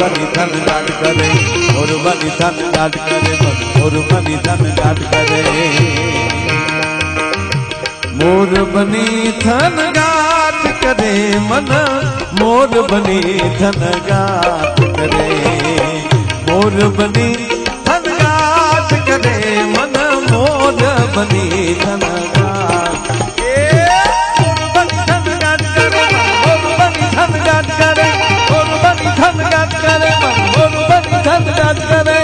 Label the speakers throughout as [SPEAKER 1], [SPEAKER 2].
[SPEAKER 1] બની ધન ગાટ કરે, મોર બની ધન ગાટ કરે, મોર બની ધન ગાટ કરે, મોર બની ધન ગાટ કરે મન, મોર બની ધન ગાટ કરે, મોર બની ધન ગાટ કરે મન, મોર બની ધન ગાટ, મોર બની ધન ગાટ કરે, મોર બની ધન ગાટ કરે, મોર બની ધન ગાટ કરે, મોર બની ધન ગાટ કરે.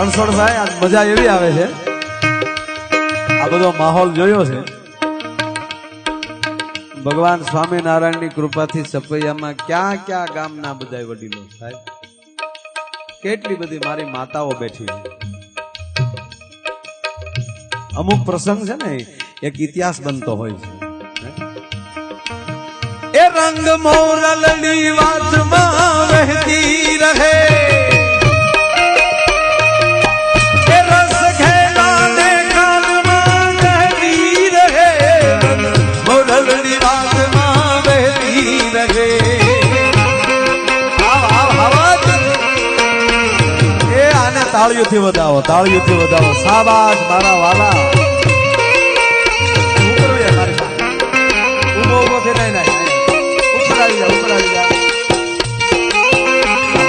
[SPEAKER 1] રણછોડભાઈ આજ મજા એવી આવે છે, આ બધો માહોલ જોયો છે. ભગવાન સ્વામિનારાયણની કૃપાથી સપૈયામાં ક્યાં ક્યાં ગામના બધા વડીલો સાહેબ, કેટલી બધી મારી માતાઓ બેઠી છે. અમુક પ્રસંગ છે ને એક ઇતિહાસ બનતો હોય છે. એ રંગ મોરલની વાતમાં વહેતી રહે, તાળીઓથી વધાવો, તાળીઓથી વધાવો. શાબાશ મારા વાલા. ઉભો ઉભો થી નહીં ઉપર આવી જા, ઉપર આવી જા.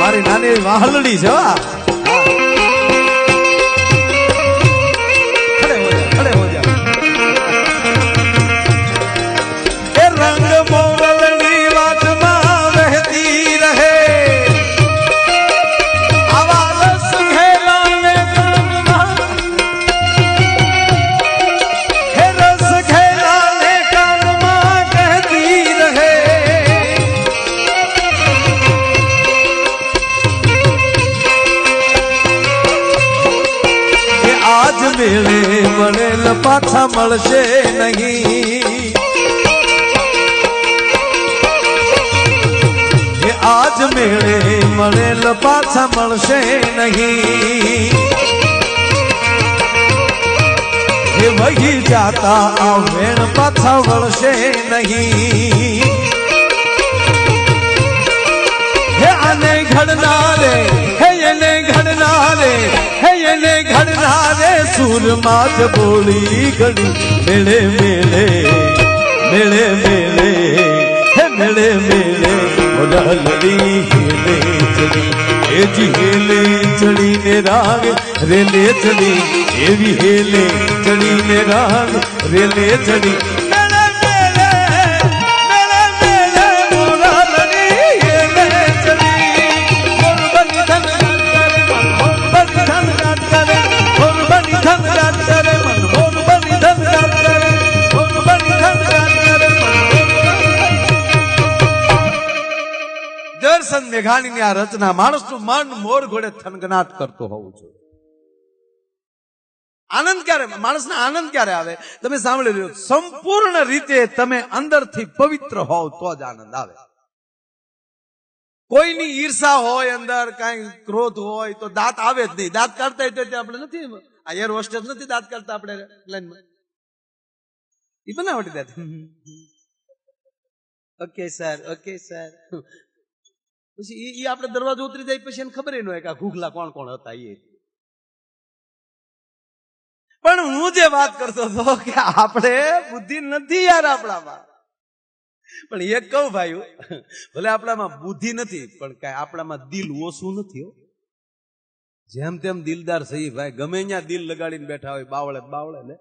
[SPEAKER 1] મારી નાની વાહલડી છે. ખડે હો જા, ખડે હો જા. એ રંગ મોરલની વાતમાં વહેતી રહે, મેળે મળેલ પાછા મળશે નહીં, એ આજ મેળે મળેલ પાછા મળશે નહીં, એ વહી જાતા આ વેણ પાછા વળશે નહીં, હે આને ઘડનારે, હે એને ઘડનારે, હે એને ઘડનારે સુરમાં જ બોલી ઘડી, મેળે મેળે મેળે મેળે હે મેળે મેળે ઓલડી હેલે ચડી, એ જી હેલે ચડીને રાગ રેલે ચડી, એવી હેલે ચડીને રાગ રેલે ચડી, દર્શન મેઘાણીની આ રચના માણસનું મન મોર ઘોડે થનગનાટ કરતો હોવું જોઈએ. આનંદ ક્યારે, માણસને આનંદ ક્યારે આવે? તમે સાંભળી લો, સંપૂર્ણ રીતે તમે અંદરથી પવિત્ર હોવ તો જ આનંદ આવે. કોઈની ઈર્ષા હોય, અંદર કઈ ક્રોધ હોય તો દાંત આવે જ નહીં. દાંત કાઢતા આપણે નથી, આ એર હોસ્ટેસ નથી દાંત કાઢતા આપણે પ્લેનમાં, એ બનાવટી દાંત. Okay sir, okay sir. પછી એ આપણે દરવાજો ઉતરી જાય પછી એને ખબર ન હોય કે આ ઘૂઘલા કોણ કોણ હતા. એ પણ હું જે વાત કરતો હતો કે આપણે બુદ્ધિ નથી યાર આપણામાં. પણ એક કહું ભાઈ, ભલે આપણામાં બુદ્ધિ નથી પણ કઈ આપણામાં દિલ ઓછું નથી. જેમ તેમ દિલદાર સહી ભાઈ, ગમે ત્યાં દિલ લગાડીને બેઠા હોય, બાવળે બાવળે ને.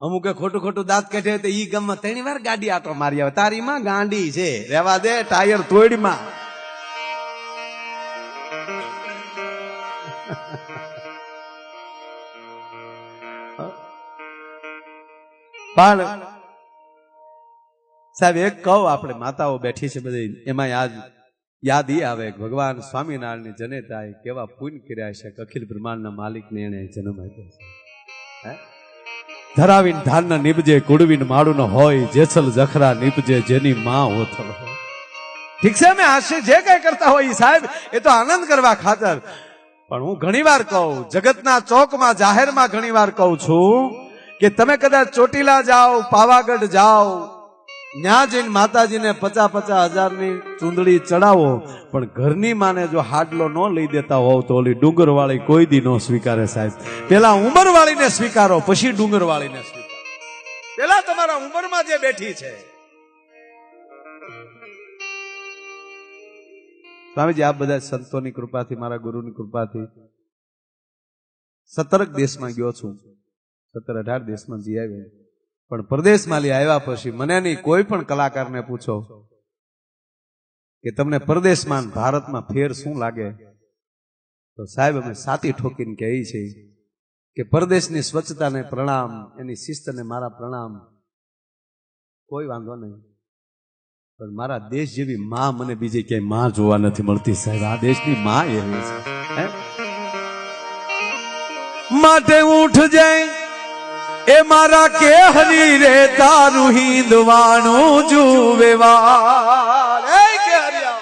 [SPEAKER 1] અમુકે ખોટું ખોટું દાંત કાઢે તો ઈ ગામમાં 3 વાર ગાડી આટો મારી આવે. તારી માં ગાંડી છે, રેવા દે, ટાયર તોડમાં. પણ સાહેબ એક કહું, આપણે માતાઓ બેઠી છે બધી, એમાં યાદ ઈ આવે ભગવાન સ્વામિનારાયણ જનેતાએ કેવા પુણ્ય કર્યા છે, અખિલ બ્રહ્માંડના માલિકને એને જન્મ આપ્યો છે. ધરાવીન ધાન ન નીપજે, કુડવીન માળું ન હોય, જેસલ જખરા નીપજે જેની માં ઓથલ હોય. ઠીક છે, અમે હાસ્ય જે કઈ કરતા હોય સાહેબ એ તો આનંદ કરવા ખાતર. પણ હું ઘણીવાર કહું, જગતના ચોકમાં જાહેરમાં ઘણીવાર કહું છું કે તમે કદાચ ચોટીલા જાઓ, પાવાગઢ જાઓ, ત્યાં જઈને માતાજીને 50,000 ની ચૂંદડી ચડાવો, પણ ઘરની માને જો હાડલો ન લઈ દેતા હોવ તો ઓલી ડુંગર વાળી કોઈ દી ન સ્વીકારે સાહેબ. પેલા ઉંમર વાળીને સ્વીકારો, પછી ડુંગર વાળીને સ્વીકારો. પેલા તમારા ઉંમરમાં જે બેઠી છે. સ્વામીજી, આપ બધા સંતોની કૃપાથી, મારા ગુરુની કૃપાથી 17 દેશમાં ગયો છું, 17-18 દેશમાં જઈ આવ્યો. પણ પરદેશમાં આવ્યા પછી મને નહીં, કોઈ પણ કલાકારને પૂછો કે તમને પરદેશમાં ભારતમાં ફેર શું લાગે, તો સાહેબ અમે સાતી ઠોકીને કહી છે કે પરદેશની સ્વચ્છતાને પ્રણામ, એની શિસ્તને મારા પ્રણામ, કોઈ વાંધો નહીં. પણ મારા દેશ જેવી માં મને બીજી ક્યાંય માં જોવા નથી મળતી સાહેબ. આ દેશની માં એવી છે. માટે ઉઠ જાય એ મારા કે હરી રે, તારું હિંદવાણું જુવે વાર. એ કે હરિયા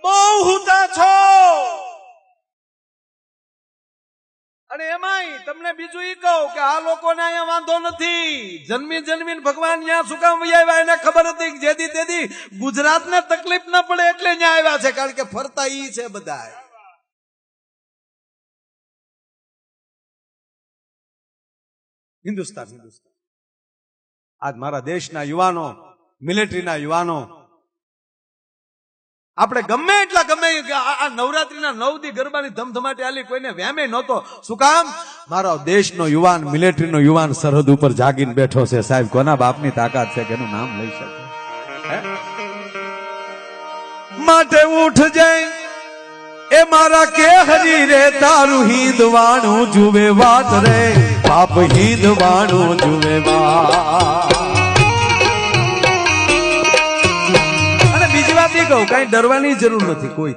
[SPEAKER 1] બહુ હુતા છો. અને એમાંય તમને બીજું ઈ કહું કે આ લોકોને અહીંયા વાંધો નથી. જન્મીને ભગવાન ત્યાં શું કામ આવ્યા એને ખબર હતી કે જેથી તેથી ગુજરાતને તકલીફ ન પડે એટલે ત્યાં આવ્યા છે, કારણ કે ફરતા ઈ છે બધા. હિન્દુસ્તાન આજ મારા દેશના યુવાનો, મિલિટરીના યુવાનો, આપણે ગમે આ નવરાત્રીના 9 દી ગરબાની ધમધમાટી આલી, કોઈને વ્યામે નહોતો. શું કામ? મારો દેશનો યુવાન, મિલિટરીનો યુવાન સરહદ ઉપર જાગીને બેઠો છે સાહેબ. કોના બાપની તાકાત છે કે એનું નામ લઈ શકે? માટે ઉઠ જાય એ મારા કે હરી રે, તારું હિંદવાણું જુવે વાત રે, બાપ હિંદવાણું જુવે વાત. અને બીજી વાત એ કહું, કઈ ડરવાની જરૂર નથી કોઈ,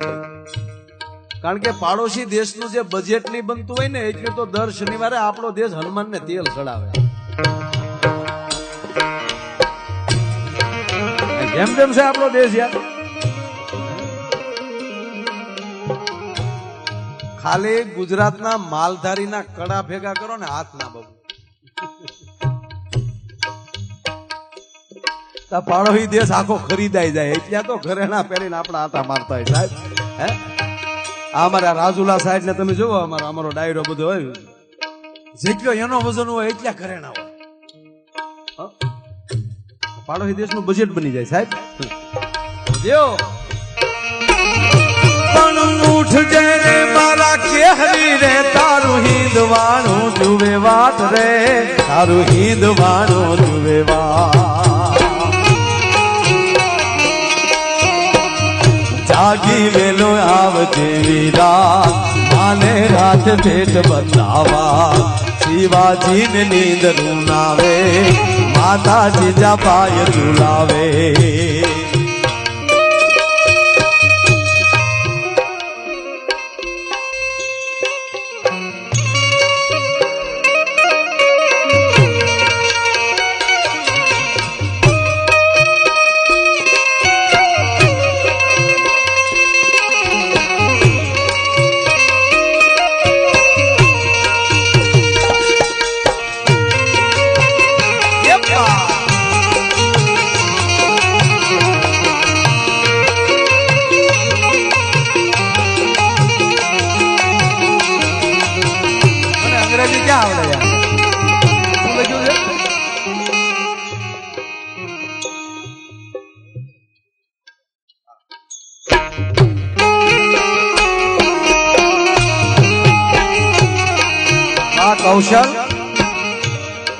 [SPEAKER 1] કારણ કે પાડોશી દેશનું જે બજેટ નહીં બનતું હોય ને, એટલે તો દર શનિવારે આપણો દેશ હનુમાનને તેલ ચડાવે. જેમ છે આપણો દેશ યાર. ખાલી ગુજરાતના માલધારીના કડા ભેગા કરો ને, હાથ ના બહુ પાડોશી દેશ આખો ખરીદાઈ જાય. એટલે તો ઘરેણા પહેરીને આપણા હાથા મારતા હોય સાહેબ. અમારા રાજુલા સાહેબ ને તમે જોવો, અમારો ડાયરો બધો હોય, જેટલો એનો વજન હોય એટલા ઘરેણા હોય. પાડોશી દેશનું બજેટ બની જાય સાહેબ. ઉઠ જાય રે મારા કે હરી રે, તારું હિંદવાણું જુવે વાત રે, તારું હિંદવાણું જુવે વાત. જાગી વેલો આવજે વીરા, માને રાત ભેટ બતાવા, શિવાજીને નીંદ રૂનાવે, માતાજી જા પાય ઝુલાવે.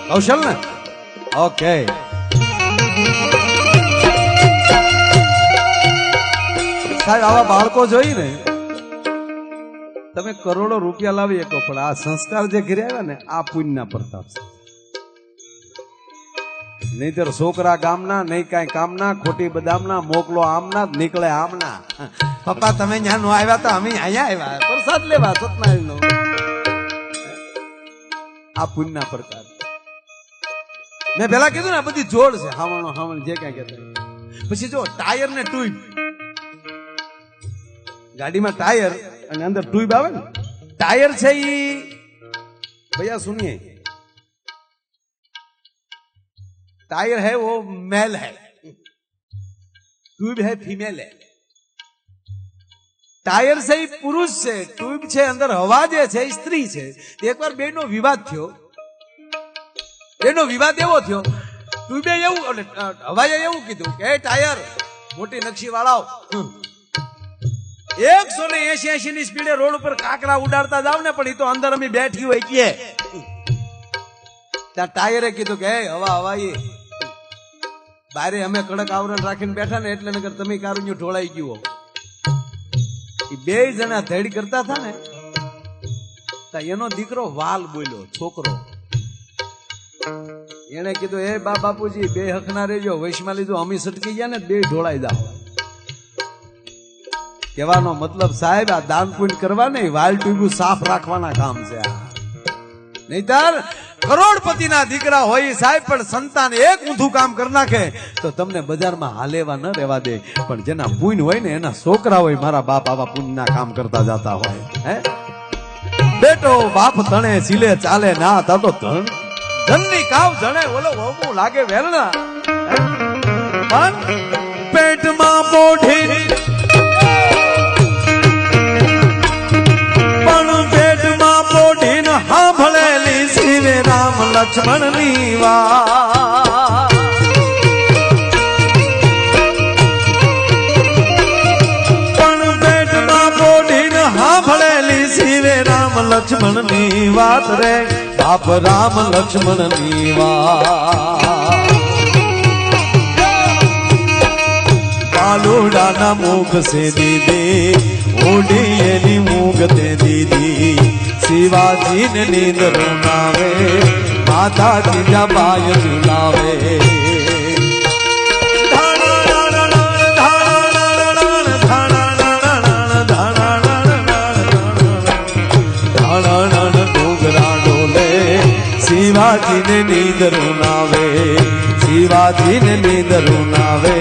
[SPEAKER 1] કૌશલ ને ઓકે. સાહેબ આવા બાળકો જોઈ ને તમે કરોડો રૂપિયા લાવી શકો પણ આ સંસ્કાર જે ઘરે આવ્યા ને આ પુણ્યના પ્રતાપ છે. નહીતર છોકરા ગામના નહીં કાંઈ કામના ખોટી બદામના મોકલો આમના નીકળે આમના. પપ્પા તમે ત્યાં નો આવ્યા તો અમે અહીંયા આવ્યા પ્રસાદ લેવા સતનારાયણનો. આ પુણ્યના પ્રકાર. મેં પેલા કીધું ને બધી જોડ છે હાવણો હાવણ જે કઈ કહેતા. પછી જો ટાયર ને ટ્યુબ, ગાડીમાં ટાયર અને અંદર ટ્યુબ આવે ને. ટાયર છે ઈ भैया सुनिए, टायर है वो मेल है, ट्यूब है फीमेल है. टायर से ही पुरुष છે, ટ્યુબ છે અંદર હવા જે છે સ્ત્રી છે. એકવાર બેનો વિવાદ થયો. બેનો વિવાદ એવો થયો, ટ્યુબે એવું હવાએ એવું કીધું કે ટાયર મોટી નકશી વાળાઓ 180 ની સ્પીડે રોડ ઉપર કાકરા ઉડાડતા જાવ ને પણ એ તો અંદર અમે બેઠી હોય કે. ત્યાં ટાયરે કીધું કે હવા હવાઈ બારે અમે કડક આવરણ રાખીને બેઠા ને એટલે નગર તમે કારુન્યું ઢોળાઈ ગયું. બે જણા ધડ કરતા હતા ને એનો દીકરો વાલ બોલ્યો, છોકરો. એને કીધું એ બાપુજી બે હક ના રહેજો, વૈશમાં લીધું અમી સટકી ગયા ને બે ઢોળાઈ જાવ. કહેવાનો મતલબ સાહેબ આ દાન પુણ્ય કરવા નહીં, વાલ ટ્યુબ સાફ રાખવાના કામ છે. નહીતર કરોડપતિના દીકરા હોય સાહેબ પણ સંતાન એક ઊંધું કામ કરી નાખે તો તમને બજારમાં હાલેવા ન રહેવા દે. પણ જેના પુણ્ય હોય ને એના છોકરા હોય મારા બાપ આવા પુણ્યના કામ કરતા જતા હોય. હે બેટો બાપ તણે સિલે ચાલે ના તો ધનની કાવ જણે ઓલો ઓમું લાગે વેલના. પણ પેટમાં મોઢી સાંભળેલી શિવે રામ લક્ષ્મણ ની વાત. પણ પેટમાં પોઢીને સાંભળેલી શિવે રામ લક્ષ્મણ ની વાત રે બાપ રામ લક્ષ્મણ ની વાત. કાલુડાના મુખ સે દીદી ઓઢી એની મુખ તે દીદી. शिवाजी ने नींद रुनावे माता जीजाबाई झुलावे. डोगरा डोले शिवाजी ने नींद रुनावे, शिवाजी ने नींद रुनावे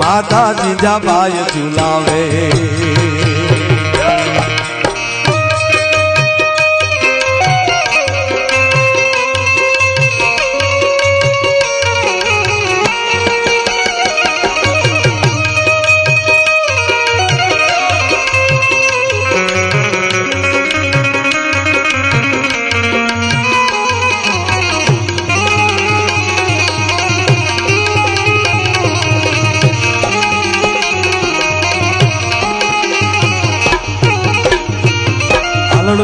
[SPEAKER 1] माता जीजाबाई झुलावे.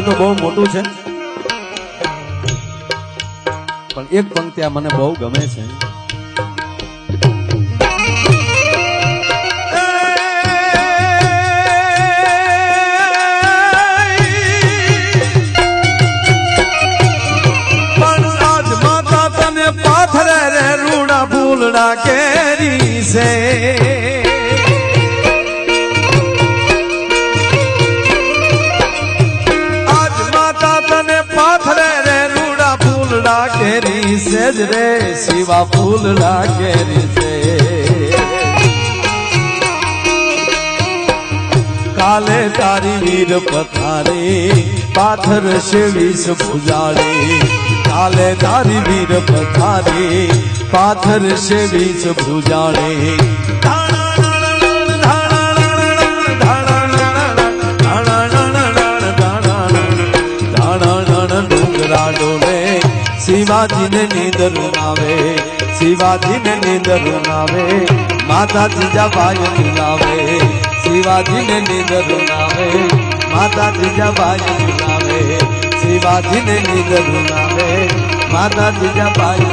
[SPEAKER 1] તો બહુ મોટું છે પણ એક પંક્તિ આ મને બહુ ગમે છે. પણ આજ માતા તને પાથરે રે રૂડા ફૂલડા કેરી છે. केरी सेज रे शिवा फूलड़ा केरी से. काले तारी वीर पथारी पाथर से विष भुजाड़ी. काले तारी वीर पथारी पाथर से विष भुजाड़ी. डोगरा डोले शिवाजी ने नींद रुनावे, शिवाजी ने नींद रुनावे माता जीजाबाई झुलावे. शिवाजी ने नींद रुनावे माता जीजाबाई झुलावे. शिवाजी ने नींद रुनावे माता जीजाबाई.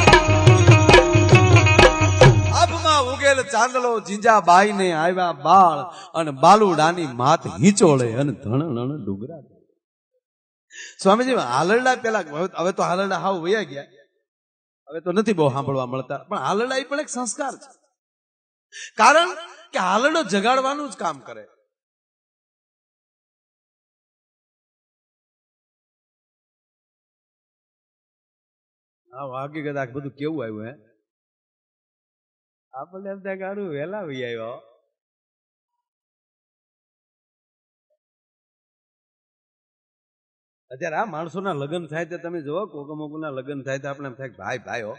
[SPEAKER 1] अब मां उगेल ચાંદલો જીંજા બાઈ ને આવ્યા બાળ અને બાલુડાની માત હિંચોળે અને ધણ ડુગરા. સ્વામીજી હાલરડા પેલા, હવે તો હાલરડા હાવ વયા ગયા, હવે તો નથી બહુ સાંભળવા મળતા, પણ હાલરડા એ પણ એક સંસ્કાર છે. કારણ કે હાલરડો જગાડવાનું જ કામ કરે. હકીકત આ બધું કેવું આવ્યું? હે, આપણને એમ થાય કે વહેલા વહી આવ્યો. અત્યારે આ માણસોના લગ્ન થાય તો તમે જોવો, કોકમોકના લગ્ન થાય તો આપણે એમ થાય ભાઈ ભાઈઓ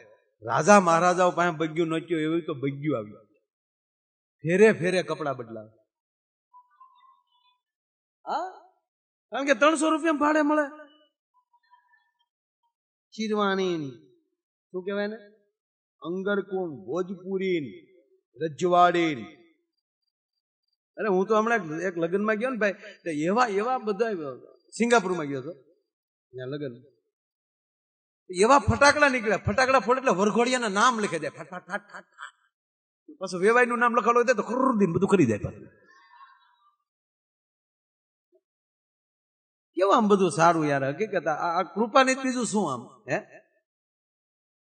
[SPEAKER 1] રાજા મહારાજાઓ પાસે બગ્યું નચ્યું એવું તો બગ્યું આવ્યું. ફેરે ફેરે કપડા બદલાવે. હા, કારણ કે 300 રૂપિયા ભાડે મળે. ચીરવાણી, શું કહેવાય ને, અંગરકુંડ, ભોજપુરી, રજવાડી. અરે હું તો હમણાં એક લગ્નમાં ગયો ને ભાઈ, એવા એવા બધા, સિંગાપુરમાં ગયો હતો ત્યાં લગ્ન, એવા ફટાકડા નીકળ્યા. ફટાકડા ફોડે એટલે વરઘોડિયાના નામ લખી દે, ફટ ફટ ફટ ફટ. પાછું વેવાઈ નું નામ લખાડો હોય તો ખુરદીન બધું કરી જાય. કેવું આમ બધું સારું યાર. હકીકત આ કૃપાની બીજું શું આમ? હે,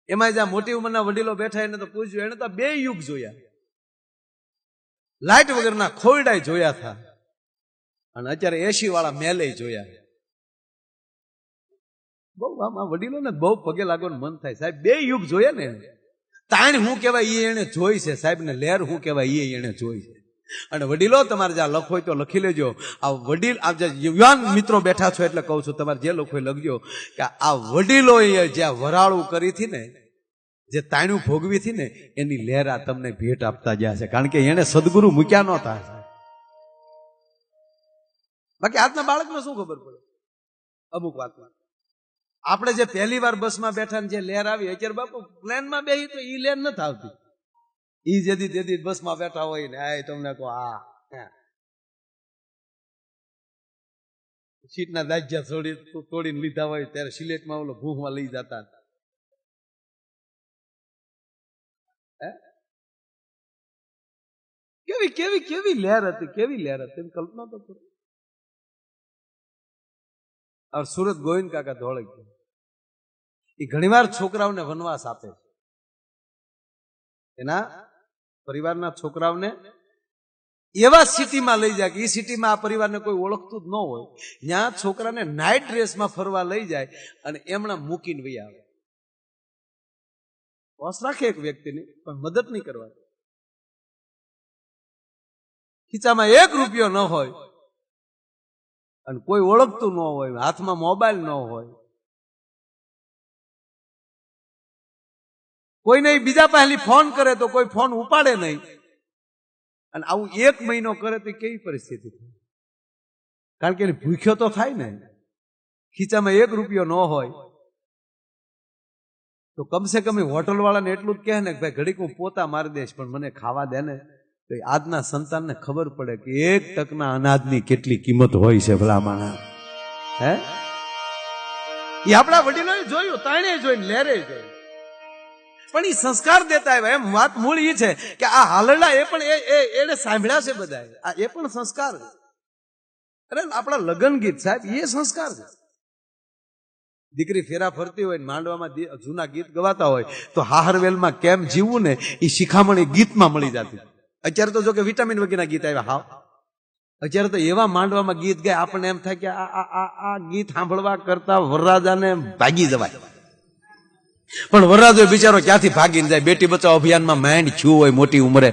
[SPEAKER 1] એમાં જ્યાં મોટી ઉંમરના વડીલો બેઠા એને તો પૂછ્યું, એને તો 2 યુગ જોયા, લાઈટ વગરના ખોરડાય જોયા હતા, અને અત્યારે AC વાળા મેલે જોયા. બહુ આમ વડીલો ને બહુ પગે લાગવાનું મન થાય. સાહેબ 2 યુગ જોયા ને. તાણ હું કહેવાય એ એને જોઈ છે સાહેબ, ને લેર હું કહેવાય એ એને જોઈ છે. અને વડીલો તમારે જ્યાં લખો હોય તો લખી લેજો. આ વડીલ, આ જે યુવાન મિત્રો બેઠા છો એટલે કહું છું, તમારે જે લખો લખજો કે આ વડીલોએ જ્યાં વરાળું કરી હતી ને, જે તાણું ભોગવી હતી ને, એની લહેરા તમને ભેટ આપતા ગયા છે. કારણ કે એને સદગુરુ મૂક્યા નહોતા. બાકી આજના બાળકને શું ખબર પડે અમુક વાતમાં? આપણે જે પહેલી વાર બસમાં બેઠા ને જે લહેર આવી, અત્યારે બાપુ પ્લેનમાં બેસી તો ઈ લહેર નથી આવતી. ઈ જેદી જેદી બસમાં બેઠા હોય ને, આ તમને કહો આ સીટના દાજ્યા તોડીને લીધા હોય ત્યારે સિલેટમાં ઓલો ભૂખમાં લઈ જતા. કેવી કેવી કેવી લહેર હતી, કેવી લહેર હતી, કલ્પના તો કરો. સુરત ગોવિંદ કાકા ધોળક એ ઘણીવાર છોકરાઓને વનવાસ આપે છે. એના પરિવારના છોકરાઓને એવા સિટીમાં લઈ જાય કે એ સિટીમાં આ પરિવારને કોઈ ઓળખતું જ ન હોય, ત્યાં છોકરાને નાઇટ ડ્રેસમાં ફરવા લઈ જાય અને એમણા મૂકીને વહી આવે. હોશ રાખે એક વ્યક્તિની, પણ મદદ નહીં કરવા. ખીચામાં 1 રૂપિયો ન હોય અને કોઈ ઓળખતું ન હોય, હાથમાં મોબાઈલ ન હોય, કોઈને બીજા પહેલી ફોન કરે તો કોઈ ફોન ઉપાડે નહીં, અને આવું 1 મહિનો કરે તો કેવી પરિસ્થિતિ થાય? કારણ કે ભૂખ્યો તો થાય ને. ખીચામાં 1 રૂપિયો ન હોય તો કમસે કમ હોટલ વાળાને એટલું જ કહે ને કે ભાઈ ઘડીક હું પોતા મારી દઈશ પણ મને ખાવા દે ને. તો આજના સંતાનને ખબર પડે કે 1 ટકના અનાજની કેટલી કિંમત હોય છે ભલામાના. હે, એ આપણા વડીલોએ જોયું, તાણે જોઈને લેરે જોયું, પણ એ સંસ્કાર દેતા આવ્યા. એમ વાત મૂળ એ છે કે આ હાલરડા એ પણ એને સાંભળ્યા છે બધા. આ એ પણ સંસ્કાર છે. અરે આપણા લગ્ન ગીત સાહેબ એ સંસ્કાર છે. દીકરી ફેરા ફરતી હોય, માંડવામાં જૂના ગીત ગવાતા હોય તો હાહરવેલમાં કેમ જીવવું ને એ શિખામણ ગીતમાં મળી જતી. અત્યારે તો જો કે વિટામિન વગેરેના ગીત આવ્યા. હા, અત્યારે તો એવા માંડવામાં ગીત ગાય આપણને એમ થાય કે આ ગીત સાંભળવા કરતા વરરાજાને ભાગી જવાય. પણ વરરાજો બિચારો ક્યાંથી ભાગીને જાય? બેટી બચાવો અભિયાનમાં માઇન્ડ થયું હોય મોટી ઉંમરે.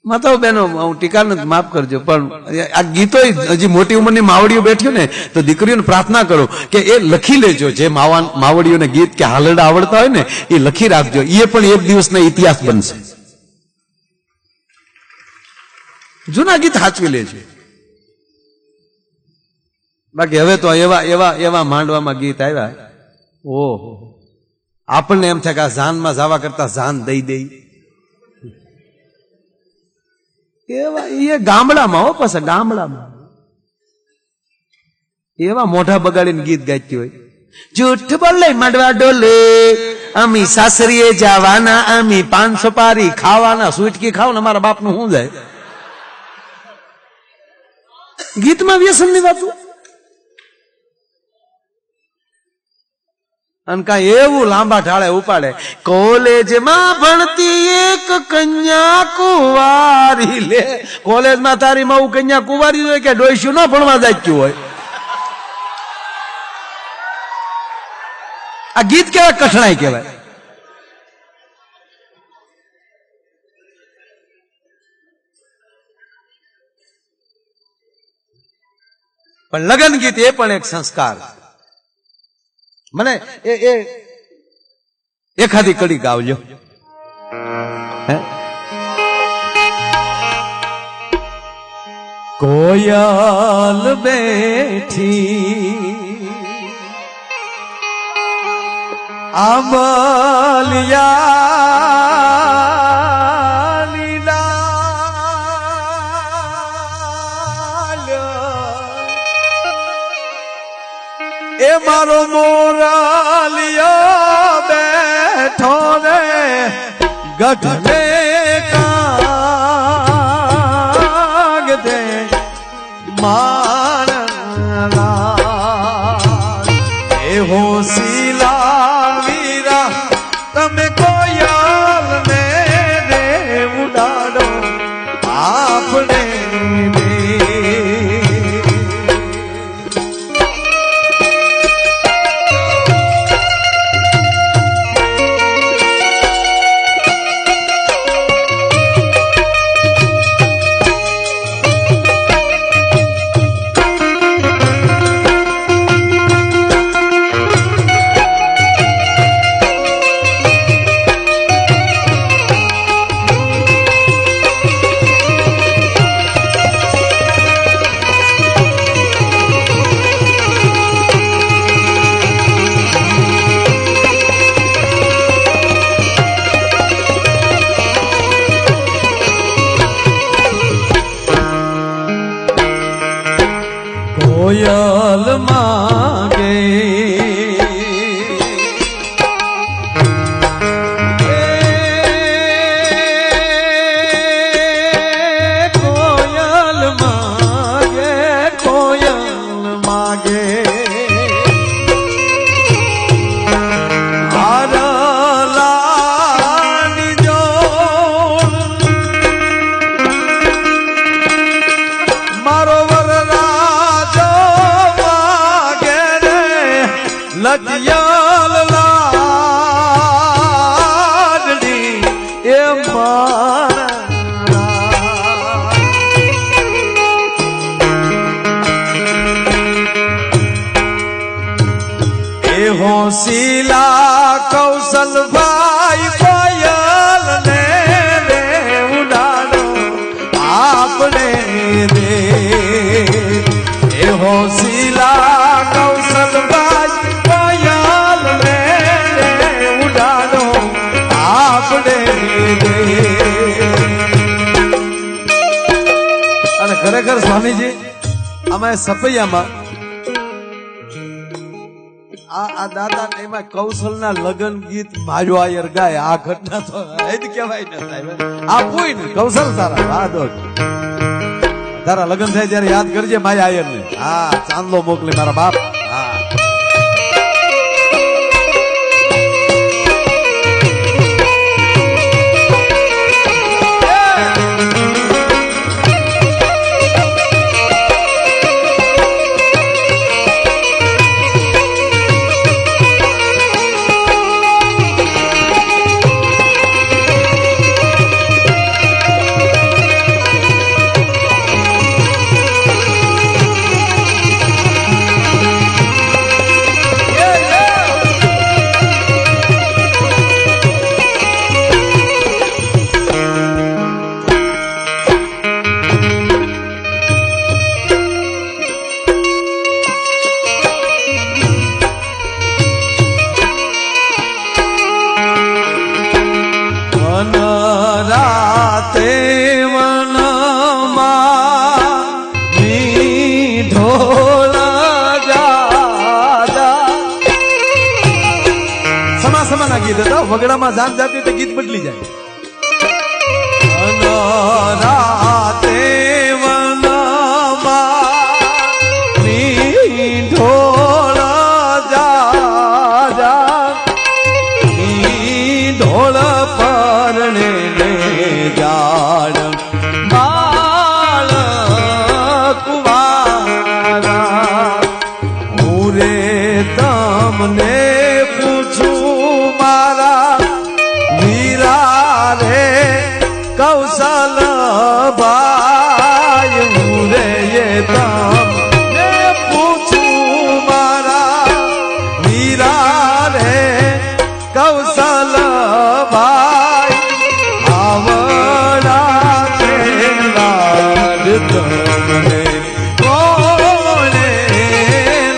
[SPEAKER 1] માતાઓ બહેનો, હું ટીકા નથી, માફ કરજો, પણ આ ગીતો હજી મોટી ઉંમરની માવડીઓ બેઠ્યું ને તો દીકરીઓને પ્રાર્થના કરો કે એ લખી લેજો. જે માવડીઓને ગીત કે હાલરડા આવડતા હોય ને એ લખી રાખજો. એ પણ એક દિવસના ઇતિહાસ બનશે. જૂના ગીત સાચવી લેજો. બાકી હવે તો એવા એવા એવા માંડવામાં ગીત આવ્યા, ઓહો, આપણને એમ થાય કે આ જાનમાં જવા કરતા જાન દઈ દઈ. એવા એ ગામડામાં હો, પાછા ગામડામાં એવા મોઢા બગાડીને ગીત ગાતી હોય.
[SPEAKER 2] जूठ बोले मडवा डोले अमी सासरीए जावाना अमी पान सुपारी खावाना स्वीटकी खाव ने मारा बाप नु हूं जाए गीत में व्यसन नी बात अनका एवं लांबा ढाळे उपाड़े कॉलेज में भणती एक कन्या कुवारी ले कॉलेज में तारी माऊ कन्या कुवारी होय के डोईश्यू न भणवा जात्યું होय आ गीत केवा कठणाई केवाय पण लगन गीत ए पण एक संस्कार मने ए एखादी कड़ी गावજો कोयल बैठी आंबलिया ए मारो मोरालिया बैठो रे गगने काग दे मारला ए होसीला वीरा तमे कोयल ने रे उड़ाड़ो आपने कोयल मांगे कोयल मांगे कोयल मांगे लजियाल लाडली ए मारा ए होसीला कौशल भाई कोयल ने रे उड़ाड़ो आपने दे ए होसीला कौशल भाई खरेखर स्वामी जी अमे सपैया में आ दादा ने में कौशल ना लगन गीत मायो आयर गाय आ घटना तो हेद केवाय न थाय आ कोई ने कौशल तारा वादो तारा लगन थाय त्यारे याद करजे माया आयर ने हां चांदलो मोकले मारा बाप हां ઓગડામાં જાન જાતી તો ગીત બદલી જાય.
[SPEAKER 1] રાતે વનમાં ઢોળ જા ઢોળ પરણે જાડ બાળ કુવારા હું રે તમને પૂછું મારા વીરા રે કૌશલ ભાઈ હું રે તમને પૂછું મારા વીરા રે કૌશલ ભાઈ આવડા લાડ તમને કોણે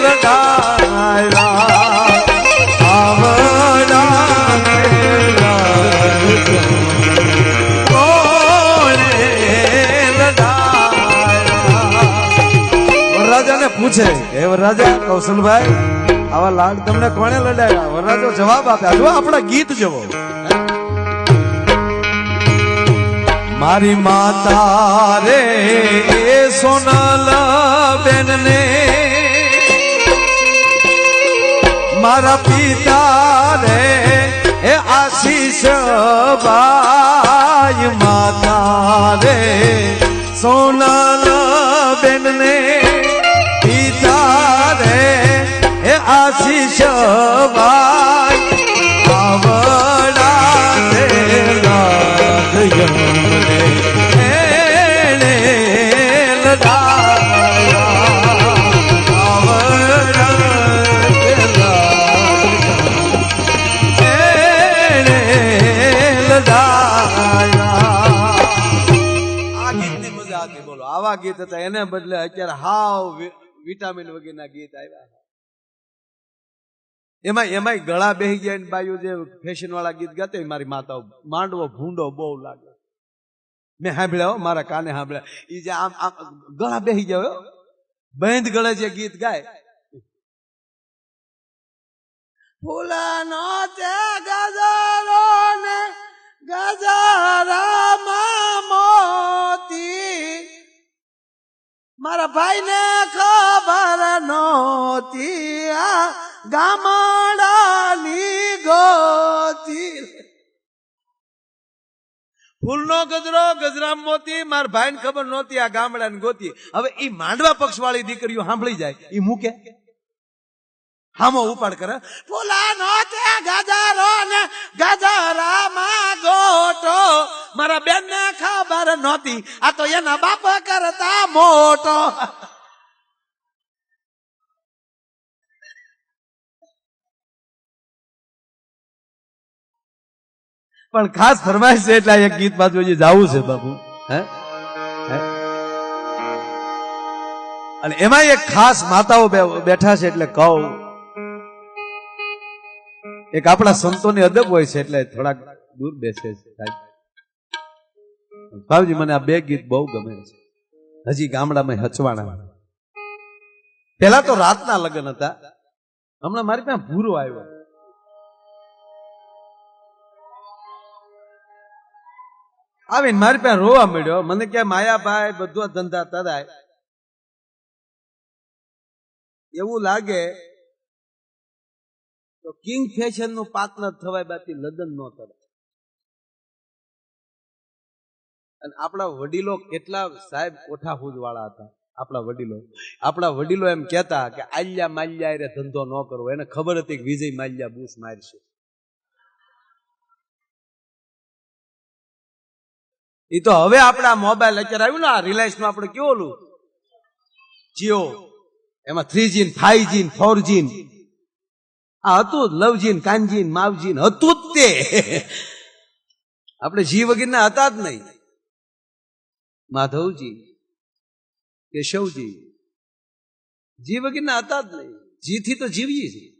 [SPEAKER 1] લગાવ્યા આવડા લાડ વરરાજાને પૂછે હે વરરાજા કૌશલભાઈ આવા લાડ તમને કોણે લડાવ્યા? વરરાજો જવાબ આપે જો આપણા ગીત જવો. મારી માતા રે એ સોનલ બેન ને મારા પિતા રે એ આશીષ ભાઈ માતા રે સોનલ બેન ને પિતા રે એ આશીષ ભાઈ આવડા રે લાડ યમને એને લડાયા આવડા રે લાડ એને લડાયા. આ ગીતની મજા હતી બોલો. આવા ગીત હતા એને બદલે અત્યારે હાવ વિટામિન વગેરેના ગીત આવ્યા. એમાં ગળા બેહી ગયા ને બાયું જે ફેશન વાળા ગીત ગાતે મારી માતાઓ માંડવો ભૂંડો બહુ લાગે. મેં સાંભળ્યા મારા કાને સાંભળ્યા. એ જે આમ આમ ગળા બેહી જાય બંધ ગળે જે ગીત ગાય ફૂલાનો તે ગજરો ને ગજરામાં મોતી મારા ભાઈ ને ખબર નહોતી આ ગામડાની ગોતી. ફૂલનો ગજરો ગજરામ મોતી મારા ભાઈ ને ખબર નહોતી આ ગામડાની ગોતી. હવે ઈ માંડવા પક્ષ વાળી દીકરીઓ સાંભળી જાય ઈ મૂકે હામો ઉપાડ કરે ફૂલાનો તે ગજરો ને ગજરામાં ગોટો મારા બેન ને ખબર નહોતી આ તો એના બાપ કરતા મોટો. પણ ખાસ ફરમાઈશ છે એટલે એક ગીત બાજુ જવું છે બાપુ. અને એમાં એક ખાસ માતાઓ બેઠા છે એટલે કહું એક આપણા સંતોની અદબ હોય છે એટલે થોડાક દૂર બેસે છે. ભાવજી મને આ બે ગીત બહુ ગમે છે. હજી ગામડામાં હચવાણા પેલા તો રાતના લગ્ન હતા. હમણાં મારી પાસે ભૂરો આવ્યો આવીને મારી પાસે રોવા મળ્યો. મને કે માયાભાઈ બધો ધંધા તરાય એવું લાગે તો કિંગ ફેશન નું પાર્ટનર થવાય બાકી લગ્ન ન કરે. અને આપણા વડીલો કેટલા સાહેબ કોઠા ફૂજ વાળા હતા. આપણા વડીલો એમ કહેતા કે આલ્યા માલ્યા રે ધંધો ન કરવો. એને ખબર હતી કે વિજય માલ્યા બૂસ મારશે. એ તો હવે આપણા મોબાઈલ અત્યારે આવ્યું ને આ રિલાયન્સ નું આપણે કેવું ઓલું જીઓ એમાં 3G 5G 4G આ હતું લવજી કાનજી માવજી હતું જ તે. આપણે જી વગેરેના હતા જ નહીં. માધવજી કેશવજી જી વગેરેના હતા જ નહીં. જી થી તો જીવીએ છીએ.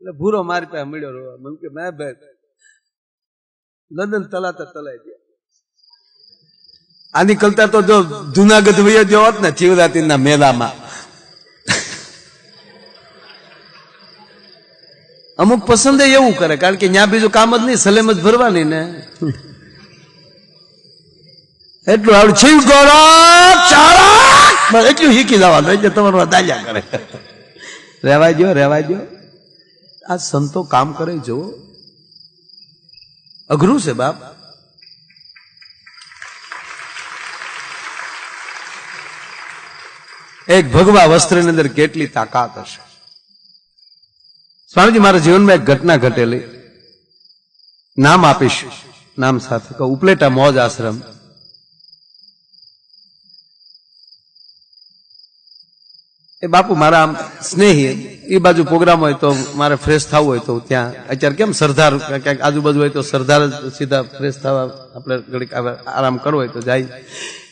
[SPEAKER 1] એટલે ભૂરો મારી પાસે મળ્યો મને કે મેં ભાઈ લંડન તલાતા તલાઈ ગયા. આની કરતા તો જો જુનાગઢ વયો ગયો હોત ને શિવરાત્રી ના મેળામાં
[SPEAKER 3] અમુક પસંદ એવું કરે, કારણ કે ત્યાં બીજું કામ જ નહીં, સલેમ જ ભરવાની ને એટલું આવડે છે એટલું શીખી જવાનું, એટલે તમારું દાલ્યા કરે. રહેવા દો. આ સંતો કામ કરે જો અઘરું છે બાપ. એક ભગવા વસ્ત્રની અંદર કેટલી તાકાત હશે. સ્વામીજી મારા જીવનમાં એક ઘટના ઘટેલી, નામ આપીશ, નામ સાથે કહું. ઉપલેટા મોજ આશ્રમ, એ બાપુ મારા આમ સ્નેહી, એ બાજુ પ્રોગ્રામ હોય તો મારે ફ્રેશ થવું હોય તો ત્યાં, અત્યારે કેમ સરદાર ક્યાંક આજુબાજુ હોય તો સરદાર સીધા ફ્રેશ થવા આપણે ઘડીક આરામ કરવો હોય તો જાય,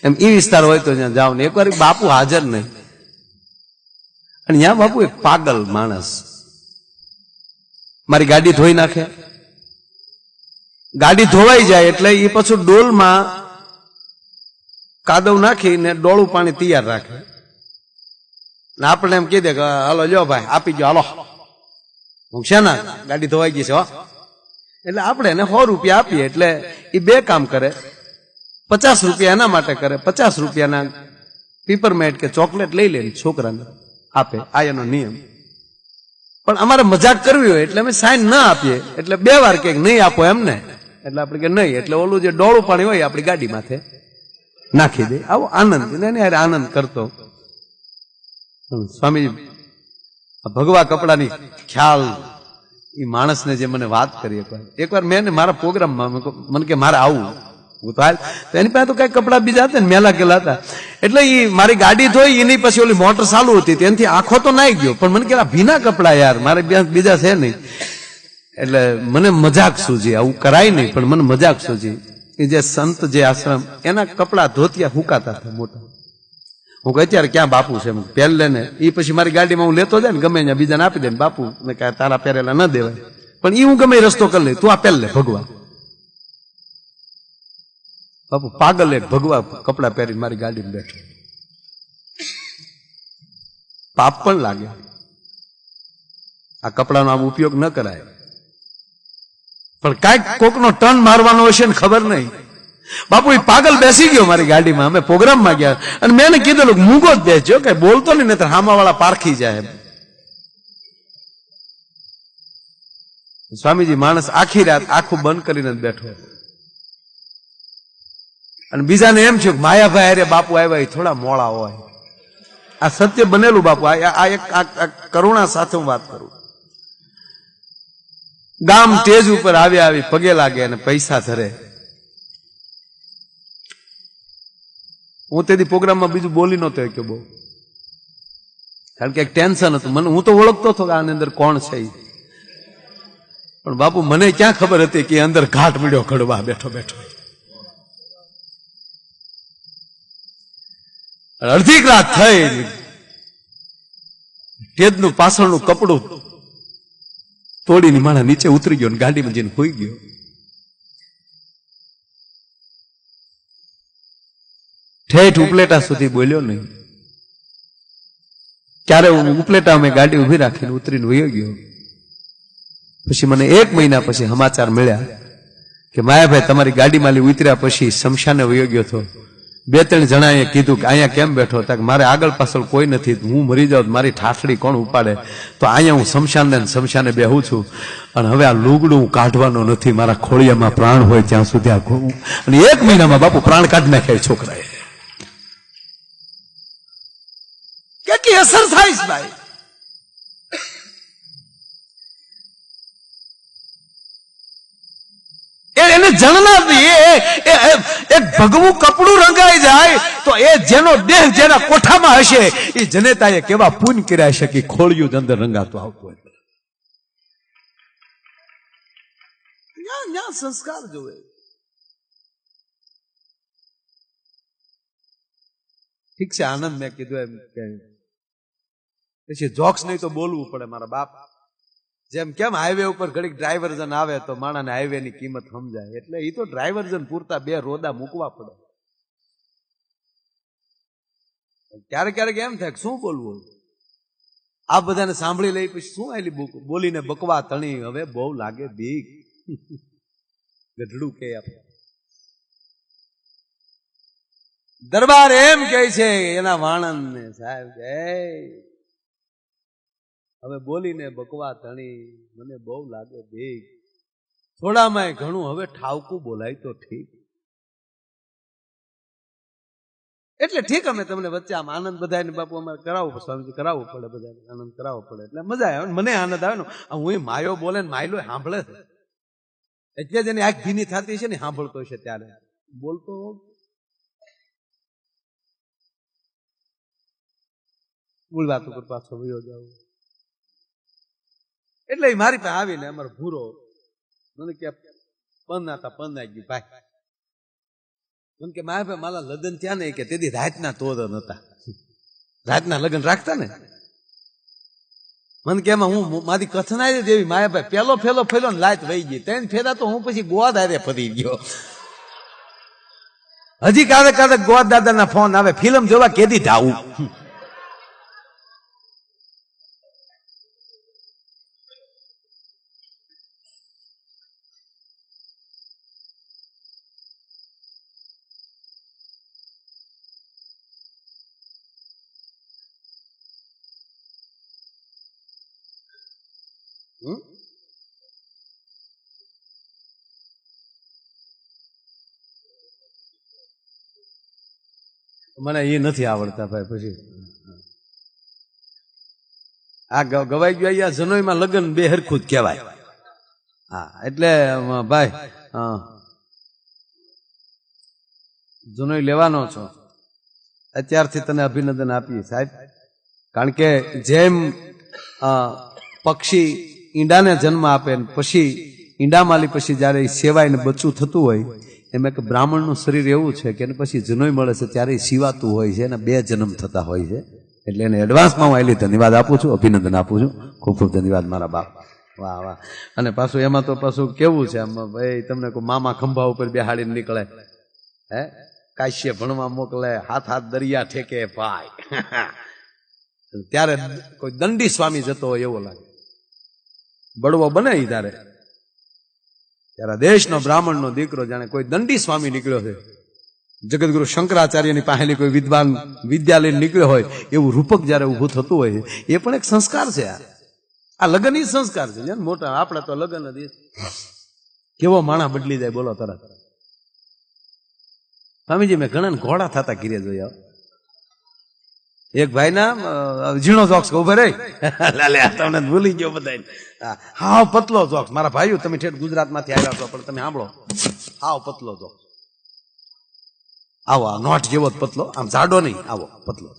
[SPEAKER 3] એમ એ વિસ્તાર હોય તો ત્યાં જાવ ને. એકવાર બાપુ હાજર નહીં, અને ત્યાં બાપુ એક પાગલ માણસ મારી ગાડી ધોઈ નાખે. ગાડી ધોવાઈ જાય એટલે એ પાછું ડોલમાં કાદવ નાખીને ડોળું પાણી તૈયાર રાખે. આપણે એમ કહી દે કે હાલો લ્યો ભાઈ આપી ગયો, હાલો હું છે ને ગાડી ધોવાઈ ગઈ છે હો. એટલે આપણે એને 100 રૂપિયા આપીએ, એટલે એ બે કામ કરે. 50 રૂપિયા એના માટે કરે, 50 રૂપિયાના પીપરમેન્ટ કે ચોકલેટ લઈ લે છોકરાને આપે. આ એનો નિયમ. પણ અમારે મજાક કરવી હોય એટલે અમે સાઈન ના આપીએ, એટલે 2 વાર કે નહીં આપો એમને, એટલે આપણે કે નહીં, એટલે ઓલું જે ડોળું પાણી હોય આપણી ગાડી માથે નાખી દે. આવો આનંદ, એને આનંદ કરતો. સ્વામીજી ભગવા કપડાની ખ્યાલ એ માણસને જે મને વાત કરી, એકવાર મેં મારા પ્રોગ્રામમાં મને કે મારે આવું, હું તો હાલ, તો એની પાસે તો કઈ કપડા બીજા હતા ને મેલા ગયેલા હતા, એટલે એ મારી ગાડી ધોઈ, એની પછી ઓલી મોટર ચાલુ હતી, તેનાથી આંખો તો નાઈ ગયો, પણ મને કે ભીના કપડા યાર મારે બીજા છે નહીં. એટલે મને મજાક સૂજી, આવું કરાય નહીં, પણ મને મજાક સૂજી. એ જે સંત જે આશ્રમ, એના કપડા ધોતિયા હુકાતા હતા મોટા. હું કહે અત્યારે ક્યાં બાપુ છે, પહેલે ને એ પછી મારી ગાડીમાં હું લેતો જાય ને ગમે ત્યાં બીજાને આપી દે ને, બાપુ મેં કહે તારા પહેરેલા ન દેવાય, પણ એ હું ગમે રસ્તો કરી લઈ, તું આ પહેલે ભગવા. બાપુ પાગલ એક ભગવા કપડા પહેરીને મારી ગાડીમાં બેઠો. પાપ પણ લાગે, આ કપડાનો આમ ઉપયોગ ન કરાય, પણ કાંઈક કોકનો ટર્ન મારવાનો હશે ને ખબર નહીં. બાપુ એ પાગલ બેસી ગયો મારી ગાડીમાં, અમે પ્રોગ્રામમાં ગયા, અને મેં એને કીધેલું મૂંગો જ બેસજો, કઈ બોલતો નહીં, નહીતર હામાવાળા પારખી જાય. સ્વામીજી માણસ આખી રાત આખું બંધ કરીને જ બેઠો, અને બીજાને એમ છે કે માયાભાઈ અરે બાપુ આવ્યા થોડા મોડા હોય. આ સત્ય બનેલું બાપુ, આ એક કરુણા સાથે હું વાત કરું. ગામ સ્ટેજ ઉપર આવી પગે લાગે અને પૈસા ધરે. હું તેથી પ્રોગ્રામમાં બીજું બોલી નહોતો કે બહુ, કારણ કે એક ટેન્શન હતું મને. હું તો ઓળખતો હતો કે આની અંદર કોણ છે, પણ બાપુ મને ક્યાં ખબર હતી કે અંદર ઘાટ મીડ્યો ઘડવા બેઠો બેઠો. અડધી રાત થઈ, ટેજનું પાછળનું કપડું તોડીને માણા નીચે ઉતરી ગયો, ગાડીમાં જઈને હોઈ ગયો. ઠેઠ ઉપલેટા સુધી બોલ્યો નહીં. ક્યારે ઉપલેટા અમે ગાડી ઉભી રાખીને ઉતરીને વયો ગયો. પછી મને 1 મહિના પછી સમાચાર મળ્યા કે માયાભાઈ તમારી ગાડીમાં ઉતર્યા પછી શમશાને વયો ગયો હતો. 2-3 જણાએ કીધું કે અહીંયા કેમ બેઠો હતા, મારે આગળ પાછળ કોઈ નથી, હું મરી જાઉં મારી ઠાઠડી કોણ ઉપાડે, તો અહીંયા હું શમશાને બેહું છું, અને હવે આ લુગડું કાઢવાનો નથી, મારા ખોળિયામાં પ્રાણ હોય ત્યાં સુધી આ. અને 1 મહિનામાં બાપુ પ્રાણ કાઢી નાખ્યા છોકરાએ. કેટલી અસર થાય છે ભાઈ. એને જણના એક ભગવું કપડું રંગાઈ જાય તો એ જેનો દેહ જેના કોઠામાં હશે એ જનેતાએ કેવા પૂન કર્યા હશે કે ખોળિયું જ અંદર રંગાતું આવતું હોય. સંસ્કાર જોવે. ઠીક છે, આનંદ મેં કીધું એમ કે પછી જોક્સ નહીં તો બોલવું પડે મારા બાપ. જેમ કેમ હાઈવે ઉપર ઘડીક ડ્રાઈવરજન આવે તો માણાને હાઈવે ની કિંમત સમજાય, એટલે એ તો ડ્રાઈવરજન પૂરતા 2 રોદા મૂકવા પડે. ક્યારેક એમ થાય શું બોલવું, આ બધાને સાંભળી લઈ પછી શું આલી બોલીને બકવા તણી હવે બહુ લાગે બીક ગઢડું કે આપણે દરબાર એમ કહે છે એના વાણંદ ને સાહેબ હવે બોલીને બકવા તણી મને બહુ લાગે બીક થોડામાં ઘણું હવે ઠાવકું બોલાય તો ઠીક એટલે ઠીક અમે તમને વચ્ચે આમ આનંદ બધાને બાપુ અમારે કરાવવું સ્વામીજી કરાવવું પડે બધાને આનંદ કરાવવો પડે એટલે મજા આવે મને આનંદ આવે ને હું માયો બોલે ને માયલો સાંભળે છે એટલે જ એની આંખ ભીની થતી છે ને સાંભળતો છે ત્યારે બોલતો મૂળ વાત ઉપર પાછો વયો જાવ એટલે મારી પાસે આવીને અમારો ભૂરો મને કે પન્ના ગયું ભાઈ મને કે મારા ભાઈ મારા લગ્ન ત્યાં ને કે તેથી રાતના તોર નતા રાતના લગ્ન રાખતા ને મને કે એમાં હું મારી કથનાય દેવી માયા ભાઈ પેલો ફેલો ને લાત વહી ગઈ ત્રણ ફેરા તો હું પછી ગોવા દાદે ફરી ગયો હજી કારક ગોવા દાદાના ફોન આવે ફિલ્મ જોવા કેદી ધાવું મને એ નથી આવડતા ભાઈ પછી આ ગવાઈ ગયો અહીંયા જનોઈમાં લગ્ન બે હરખું જ કહેવાય હા એટલે ભાઈ જનોઈ લેવાનો છો અત્યારથી તને અભિનંદન આપીએ સાહેબ કારણ કે જેમ પક્ષી ઈંડાને જન્મ આપે પછી ઈંડામાલી પછી જયારે સેવાય ને બચ્ચું થતું હોય એમ એક બ્રાહ્મણનું શરીર એવું છે કે પછી જનોઈ મળે છે ત્યારે સિવાતું હોય છે અને 2 જન્મ થતા હોય છે એટલે એને એડવાન્સમાં હું આટલી ધન્યવાદ આપું છું અભિનંદન આપું છું ખૂબ ખૂબ ધન્યવાદ મારા બાપ વાહ વાહ અને પાછું એમાં તો પાછું કેવું છે આમ ભાઈ તમને કોઈ મામા ખંભા ઉપર બેહાડીને નીકળે હે કાશ્ય ભણવા મોકલે હાથ દરિયા ઠેકે ભાઈ ત્યારે કોઈ દંડી સ્વામી જતો હોય એવો લાગે બળવો બને ત્યારે દેશનો બ્રાહ્મણનો દીકરો જાણે કોઈ દંડી સ્વામી નીકળ્યો છે જગતગુરુ શંકરાચાર્યની પાસેની કોઈ વિદ્વાન વિદ્યાલય નીકળ્યો હોય એવું રૂપક જયારે ઉભું થતું હોય એ પણ એક સંસ્કાર છે આ લગ્ન ઈ સંસ્કાર છે મોટા આપણે તો લગ્ન જ કેવો માણા બદલી જાય બોલો તરત સ્વામીજી મેં ઘણા ઘોડા થતા ઘીરે જોયા એક ભાઈ ના ઝીણો જોક્સ ઉભે રે તમને ભૂલી ગયો બધા હાવ પતલો જોક્સ મારા ભાઈઓ તમે ઠેઠ ગુજરાતમાંથી આવ્યા છો પણ તમે સાંભળો હાવ પતલો જોક્સ આવો નોટ જેવો પતલો આમ જાડો નહીં આવો પતલો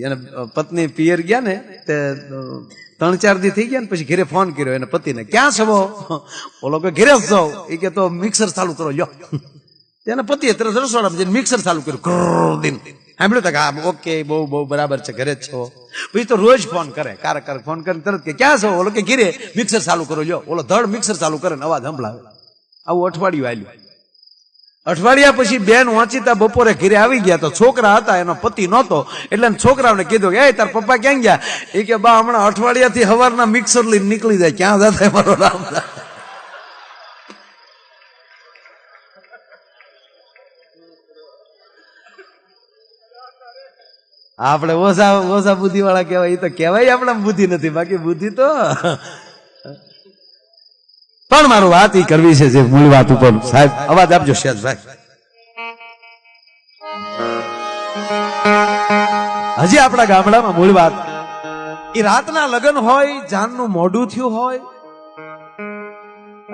[SPEAKER 3] એને પત્ની પિયર ગયા ને તે 3-4 દી થઈ ગયા ને પછી ઘરે ફોન કર્યો એને પતિને ક્યાં છો ઓલો કે ઘરે જ જાઓ એ કે તો મિક્સર ચાલુ કરો લ્યો એના પતિએ તરત રસોડામાં જઈને મિક્સર ચાલુ કર્યું દિન સાંભળ્યું કે હા ઓકે બહુ બરાબર છે ઘરે જ છો પછી તો રોજ ફોન કરે કારક ફોન કરીને તરત કે ક્યાં છો ઓલો કે ઘીરે મિક્સર ચાલુ કરો લ્યો ઓલો ધડ મિક્સર ચાલુ કરે ને અવાજ સંભળાવે આવું અઠવાડિયું આવ્યું અઠવાડિયા પછી બેન વાંચીતા બપોરે ઘરે આવી ગયા તો છોકરા હતા એનો પતિ નહોતો એટલે છોકરાઓને કીધું કે તાર પપ્પા ક્યાં ગયા એ કે બા હમણાં અઠવાડિયાથી હવારના મિક્સર લઈને નીકળી જાય ક્યાં જતા મારો રામ આપણે ઓછા બુદ્ધિ વાળા કહેવાય એ તો કહેવાય આપણા બુદ્ધિ નથી બાકી બુદ્ધિ તો પણ મારું વાત ઈ કરવી છે જે મૂળ વાત ઉપર સાહેબ અવાજ આપજો શેષભાઈ હજી આપણા ગામડામાં મૂળ વાત એ રાતના લગ્ન હોય જાનનું મોઢું થયું હોય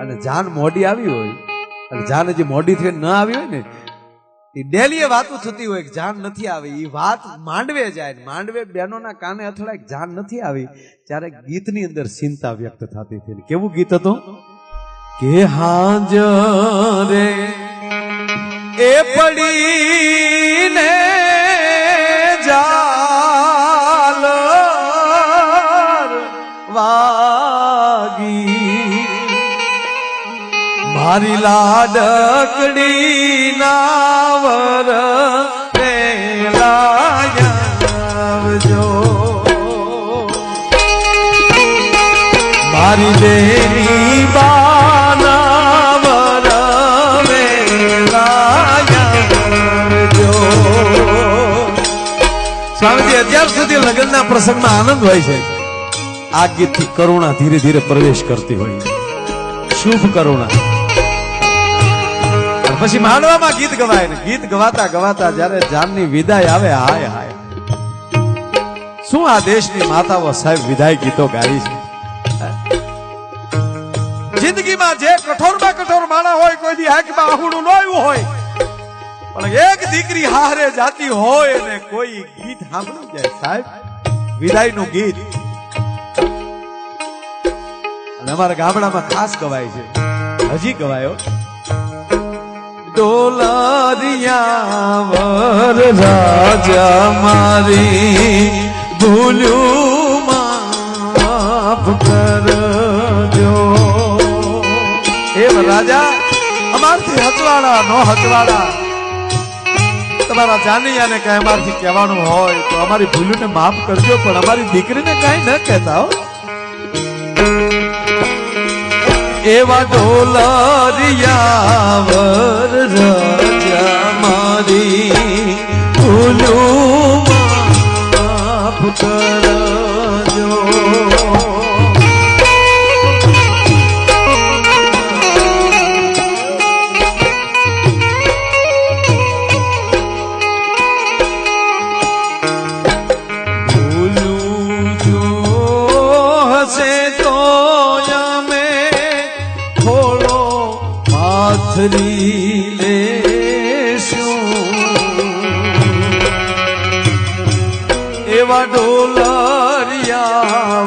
[SPEAKER 3] અને જાન મોડી આવી હોય અને જાન હજી મોડી થઈ ન આવી હોય ને ડેલી વાતો થતી હોય જાન નથી આવી એ વાત માંડવે જાય માંડવે બહેનોના કાને અથડાય જાન નથી આવી ત્યારે ગીતની અંદર ચિંતા વ્યક્ત થતી હતી કેવું ગીત હતું કે હાજરે એ પડીને જાલ વાગી મારી લાડકડી નાવર રે લાવજો
[SPEAKER 1] મારી દેની બાના વરવે લાયા જો. સ્વામીજી અત્યાર સુધી લગ્નના પ્રસંગમાં આનંદ હોય છે. આ ગીતથી કરુણા ધીરે ધીરે પ્રવેશ કરતી હોય છે. શુભ કરુણા. પછી માંડવામાં ગીત ગવાય ને ગીત ગવાતા ગવાતા જયારે જાનની વિદાય આવે, હાય હાય શું આ દેશની માતાઓ સાહેબ વિદાય ગીતો ગાઈ છે. જિંદગીમાં જે કઠોરમાં કઠોર માણા હોય, કોઈ દી આંખમાં આહુડું ન આવ્યું હોય, પણ એક દીકરી હારે જાતી હોય ને કોઈ ગીત સાંભળી જાય સાહેબ, વિદાયનું ગીત. અને અમારા ગામડામાં ખાસ ગવાય છે, હજી ગવાયો. ડોલારિયા વર રાજા મારી ભૂલ્યું માફ કરજો. એ રાજા અમારથી હચવાડા નો હચવાડા, તમારા જાનૈયાને કઈ અમારથી કહેવાનું હોય તો અમારી ભૂલોને માફ કરજો, પણ અમારી દીકરીને કઈ ન કહેતા હો. એવા ડોલારિયા વર રાજા મારી ભૂલું માફ કરજો. ભૂલું જો હશે તો પાથરી લેશું. એવા ડોલારિયા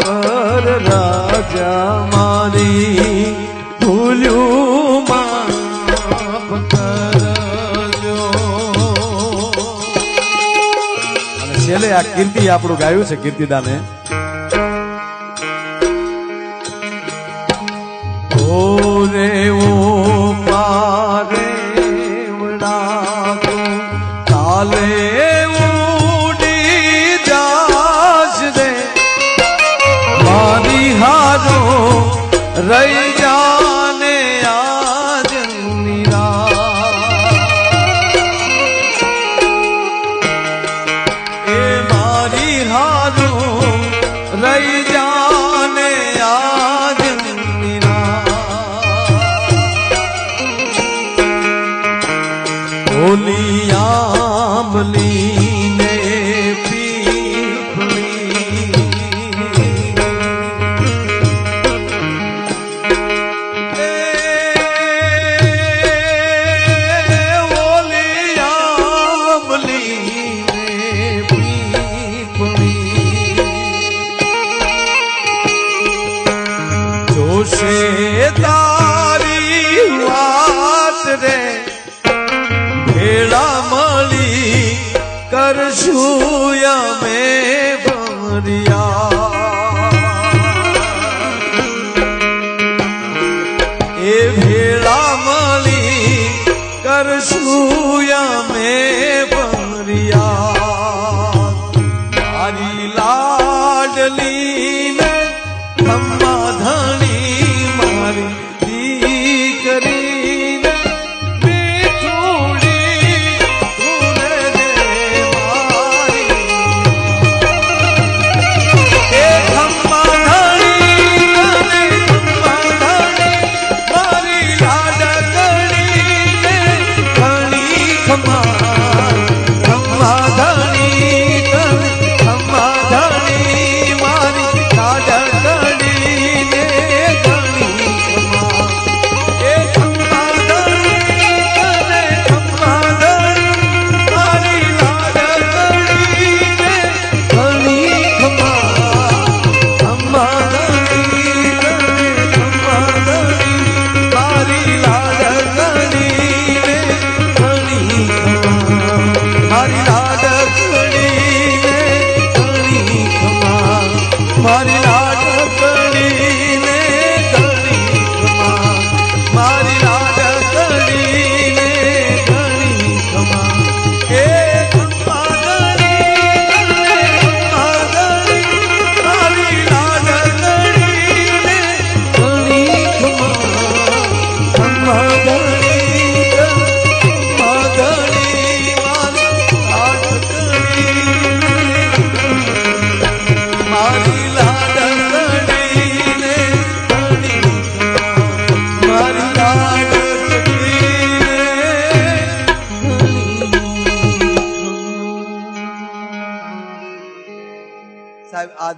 [SPEAKER 1] વર રાજા મારી ભૂલ્યું માફ કરજો. અને છેલ્લે આ કીર્તિ આપણું ગાયું છે કીર્તિદાને. ઓરે ઓ પારે વડાતો કાલે ઉડી જાશ રે, મારી હારો રહી જાને આજ નિરાશ. એ મારી હારો રહી જાને આજ ઓલી આંબલી ને પીપળી, ઓલી આંબલી ને પીપળી જોશે તારી વાત રે, ભેળા મળી કરશું અમે ભરિયા. એ ભેળા મળી કરશું અમે ભરિયા. મારી લાડલી ને ખમ્મા ધણી મારી દીકરી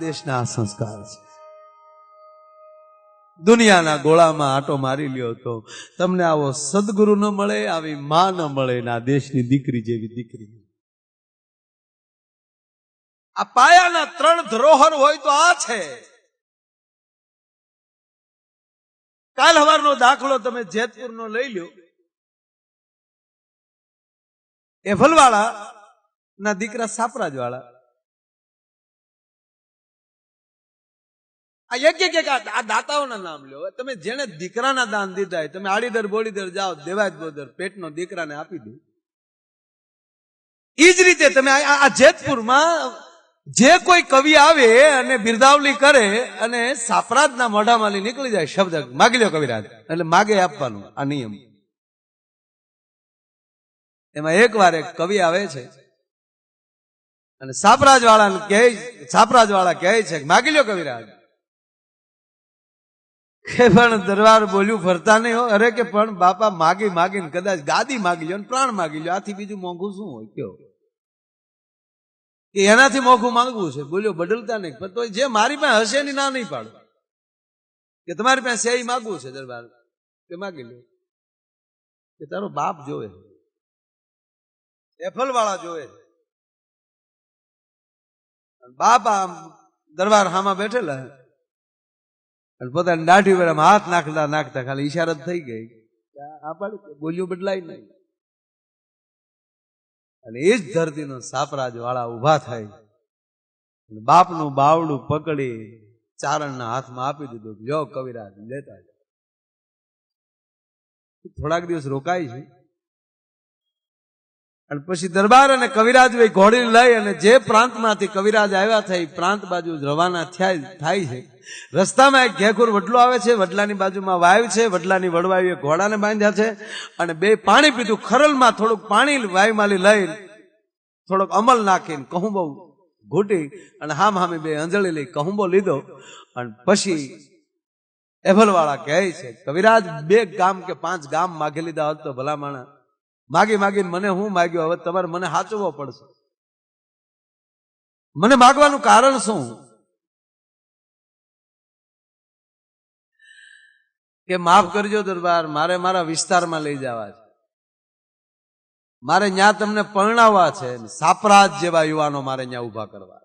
[SPEAKER 3] દેશના આ સંસ્કાર છે. દુનિયાના ગોળામાં આટો મારી લ્યો તો તમને આવો સદગુરુ ન મળે, આવી માં ન મળે, ને આ દેશની દીકરી જેવી દીકરી. આ પાયાના 3 ધરોહર હોય તો આ છે. કાલ સવારનો દાખલો તમે જેતપુરનો લઈ લ્યો. એફલવાળા ના દીકરા સાપરાજ વાળા આ એક આ દાતાઓના નામ લ્યો. તમે જેને દીકરાના દાન દીધા તમે આડીદર બોડીદર જાઓ, દેવાય બોદર પેટનો દીકરાને આપી દો. ઈ જ રીતે તમે આ જેતપુરમાં જે કોઈ કવિ આવે અને બિરદાવલી કરે અને સાપરાજના મોઢામાંથી નીકળી જાય શબ્દ માગી લ્યો કવિરાજ, એટલે માગે આપવાનું. આ નિયમ. એમાં એક વાર એક કવિ આવે છે અને સાપરાજ વાળા કહે છે માગી લ્યો કવિરાજ. કે પણ દરબાર બોલ્યું ફરતા નહીં હો. અરે કે પણ બાપા માગી માગીને કદાચ ગાદી માગી લ્યો, પ્રાણ માગી લ્યો, આથી બીજું મોંઘું શું હોય? કયો કે એનાથી મોંઘું માંગવું છે? બોલ્યો બદલતા નહીં, પણ તો જે મારી પાસે હશે એની ના નહીં પાડો. કે તમારી પાસે છે એ માગવું છે દરબાર, કે માગી લો. કે તારો બાપ જોવે, એફલ વાળા જોવે. બાપ આમ દરબાર હામાં બેઠેલા અને પોતાની દાઢી પર હાથ નાખતા નાખતા ખાલી ઈશારત થઈ ગઈ. આ પાડું બોલ્યું બદલાય નહીં. અને એ જ ધરતીનો સાપરાજ વાળા ઉભા થાય, બાપનું બાવડું પકડી ચારણના હાથમાં આપી દીધું. જો કવિરાજ લેતા થોડાક દિવસ રોકાય છે અને પછી દરબાર અને કવિરાજ ભાઈ ઘોડી લઈ અને જે પ્રાંતમાંથી કવિરાજ આવ્યા થાય પ્રાંત બાજુ રવાના થાય છે. રસ્તામાં એક ઘેખુર વડલો આવે છે, વડલાની બાજુમાં વાવ છે, વડલાની વડવાઈએ ઘોડાને બાંધ્યા છે અને બે પાણી પીધું. ખરલમાં થોડુંક પાણી વાયમાલી લઈ થોડોક અમલ નાખીને કહુંબો ઘૂંટી અને હામે બે અંજળી લઈ કહુંબો લીધો. અને પછી એફલવાળા કહે છે કવિરાજ 2 ગામ કે 5 ગામ માગી લીધા હોત તો ભલા માણા. માગીને મને હું માગ્યો, હવે તમારે મને સાચવવો પડશે. મને માગવાનું કારણ શું? કે માફ કરજો દરબાર, મારે મારા વિસ્તારમાં લઈ જવા છે, મારે ન્યા તમને પરણાવવા છે, સાપરાજ જેવા યુવાનો મારે ન્યા ઉભા કરવા.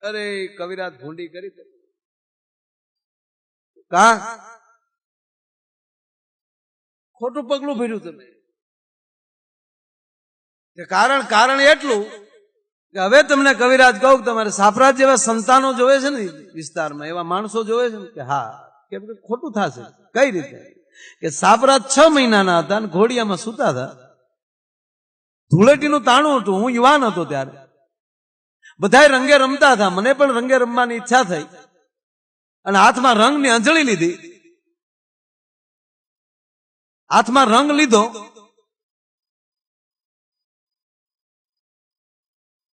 [SPEAKER 3] અરે કવિરાજ ભૂંડી કરી કા ખોટું પગલું ભર્યું તમે. કારણ એટલું કે હવે તમને કવિરાજ કહું તમારે સાપરાજ જેવા સંતાનો જોવે છે ને વિસ્તારમાં, એવા માણસો જોવે છે ને? કે હા. કેમ કે ખોટું થશે. કઈ રીતે? કે સાપરાજ 6 મહિનાના હતા અને ઘોડિયામાં સૂતા હતા. ધૂળેટીનું તાણું હતું, હું યુવાન હતો ત્યારે. બધા રંગે રમતા હતા, મને પણ રંગે રમવાની ઈચ્છા થઈ અને હાથમાં રંગની અંજળી લીધી. હાથમાં રંગ લીધો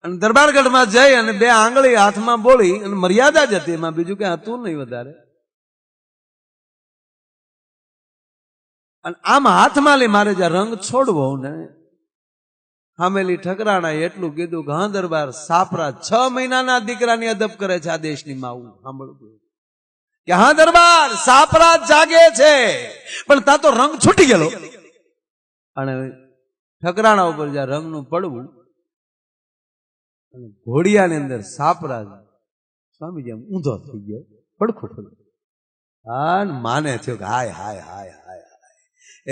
[SPEAKER 3] અને દરબારગઢમાં જઈ અને 2 આંગળી હાથમાં બોલી અને મર્યાદા જ હતી, એમાં બીજું કઈ હતું નહીં વધારે. અને આમ હાથમાં લઈ મારે જ્યાં રંગ છોડવો ને હામેલી ઠકરાણા એટલું કીધું કે હા દરબાર, સાપરાજ 6 મહિનાના દીકરાની અદબ કરે છે આ દેશની માવું. સાંભળવું કે હા દરબાર, સાપરાજ જાગે છે પણ તા તો રંગ છૂટી ગયેલો. અને ઠકરાણા ઉપર જ્યાં રંગનું પડવું અને ઘોડિયાની અંદર સાપરાજ સ્વામી જેમ ઊંધો થઈ ગયો, પડખું પડ્યું. હા માને થયો કે હાય હાય હાય હાય,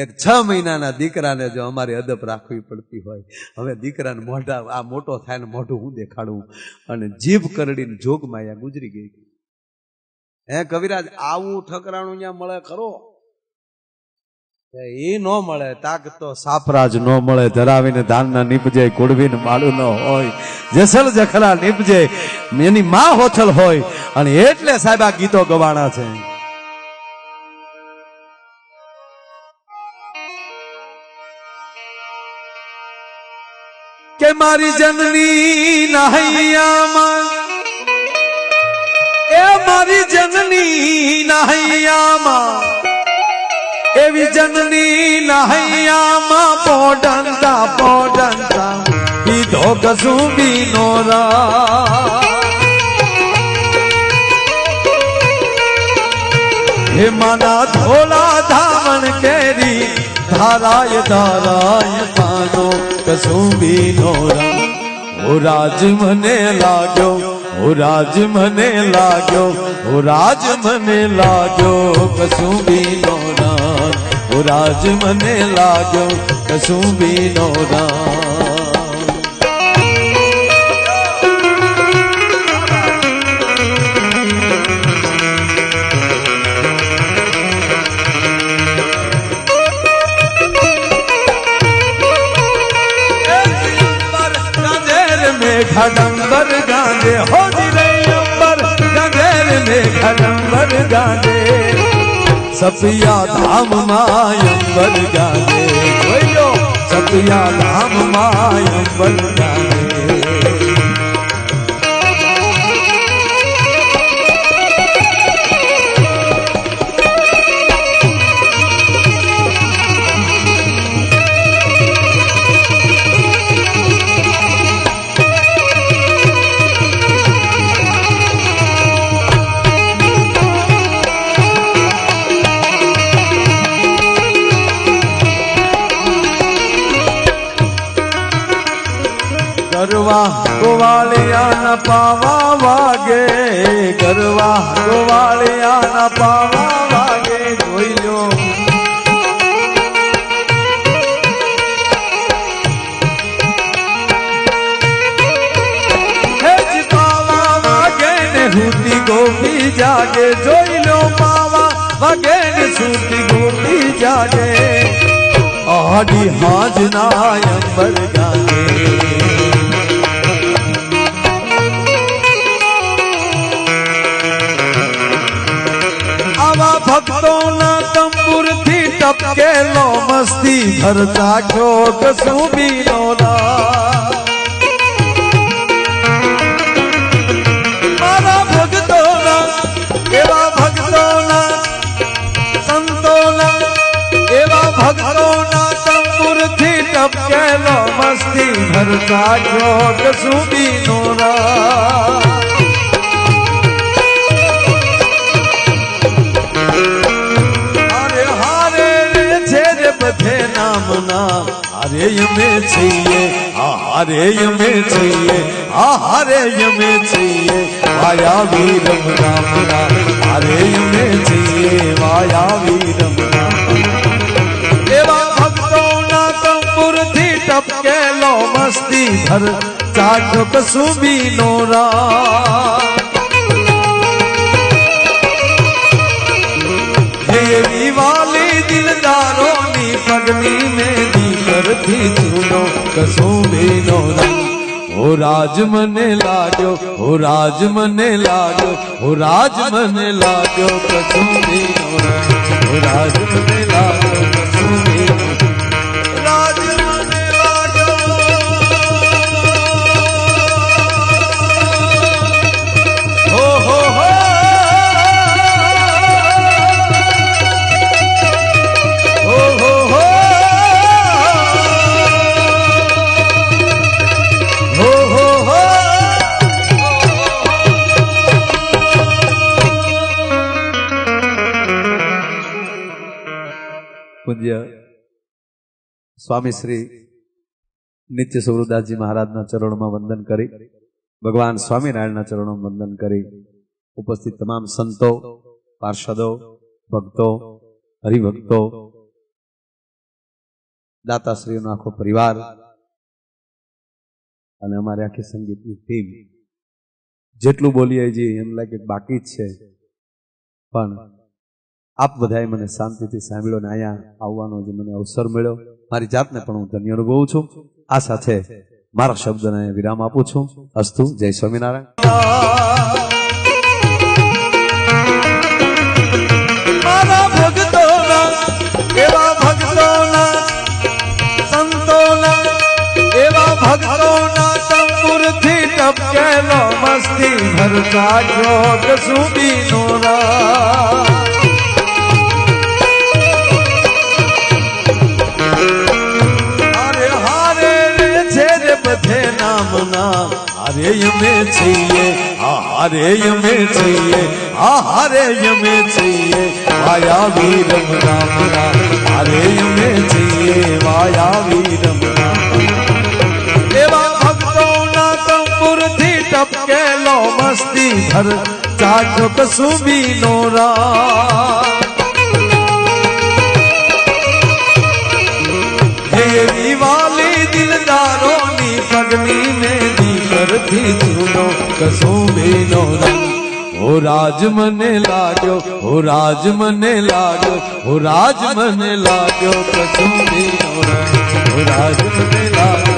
[SPEAKER 3] એક 6 મહિનાના દીકરાને જો અમારી અદબ રાખવી પડતી હોય, હવે દીકરાને મોઢા આ મોટો થાય ને મોઢું હું દેખાડવું? અને જીભ કરડીને જોગમાં અહીંયા ગુજરી ગઈ. હે કવિરાજ, આવું ઠકરાણું ત્યાં મળે ખરો? એ ન મળે. તાક તો સાપરાજ ન મળે. ધરાવીને ધાનના નીપજે, કુડવીને માળું ન હોય, જસલ જખલા નીપજે, એની માં હોથલ હોય. અને એટલે સાહેબ આ ગીતો ગવાણા છે. કે મારી જનની નહૈયામાં, એ મારી જનની નહૈયામાં, એવી જનની નહૈયામાં પોડંતા પોડંતા કીધો કસુંબી નો રા.
[SPEAKER 1] हे माना धोला धामन केरी धाराय धाराय पानो कसुंबी नो रंग ओ राज मने लाग्यो ओ राज मने लाग्यो ओ राज मने लाग्यो कसुंबी नो रंग ओ राज मने लाग्यो कसुंबी नो रंग खडंबर गांधे हो रे अंबर गंगेर में खडंबर गांधे सपिया धाम मायंबर गांधे बोलो सपिया धाम मायंबर गांधे गरवा गोवालिया न पावा वागे गरवा गोवालिया न पावा वागे जोई लो हे जी पावा वागे ने हुती गोपी जागे जोई लो पावा वागे ने सूती गोपी जागे आड़ी हाज नायंबर गागे भक्तों ना तंबुर थी टपके लो मस्ती भरता क्यों कसुंबी नोना मारा भक्तों ना एवा भक्तों ना संतों ना एवा भक्तों ना तंबुर थी टपके लो मस्ती भरता क्यों कसुंबी नोना बधे नामना हरे में चाहिए हरे में चाहिए हरे में चाहिए माया वीरम रामना हरे में चाहिए माया वीरम एवा भक्तों ना तंबुर थी टपके लो मस्ती भर चाटो कसुंबी नोरा देवी वाली दिलदारों पगनी में दीकर थी चूनो कसुंबी नो रंग ओ राज मने लाग्यो ओ राज मने लाग्यो ओ राज मने लाग्यो कसुंबी नो रंग ओ राज मने लाग्यो कसुंबी राज मने लाग्यो हो हो हो પૂજ્ય સ્વામી શ્રી નિત્ય સ્વરૂપદાસજી મહારાજના ચરણોમાં વંદન કરી ભગવાન સ્વામિનારાયણના ચરણોમાં વંદન કરી ઉપસ્થિત તમામ સંતો પાર્ષદો ભક્તો હરિભક્તો દાતાશ્રીઓનો આખો પરિવાર અને અમારી આખી સંગીતની ટીમ જેટલું બોલીએ જે એમ લાગે બાકી જ છે પણ આપ બધાએ મને શાંતિથી સાંભળ્યો ને અહીંયા આવવાનો જે મને અવસર મળ્યો મારી જાતને પણ હું ધન્ય અનુભવું છું આ સાથે મારા શબ્દને વિરામ આપું છું અસ્તુ જય સ્વામિનારાયણ મારા ભક્તોના એવા ભક્તોના સંતોના એવા ભક્તોના તંબુરથી ટપકેલો મસ્તી ભરતા જોગ સુબી નોરા હારે અમે છીએ હારે અમે છીએ હારે અમે છીએ વાયા વીરમ રામ રામ હારે અમે છીએ વાયા વીરમ રામ એવા ભક્તોના તંબુરથી ટપકેલો મસ્તી ભર ચાચો કસુબી નો રામ દેવી વાલી દિલદારોની પગની મેદી કરતી ચૂનો કસુબી નો રંગ ઓ રાજ મને લાગ્યો ઓ રાજ મને લાગ્યો ઓ રાજ મને લાગ્યો કસુબી નો રંગ ઓ રાજ મને લાગ્યો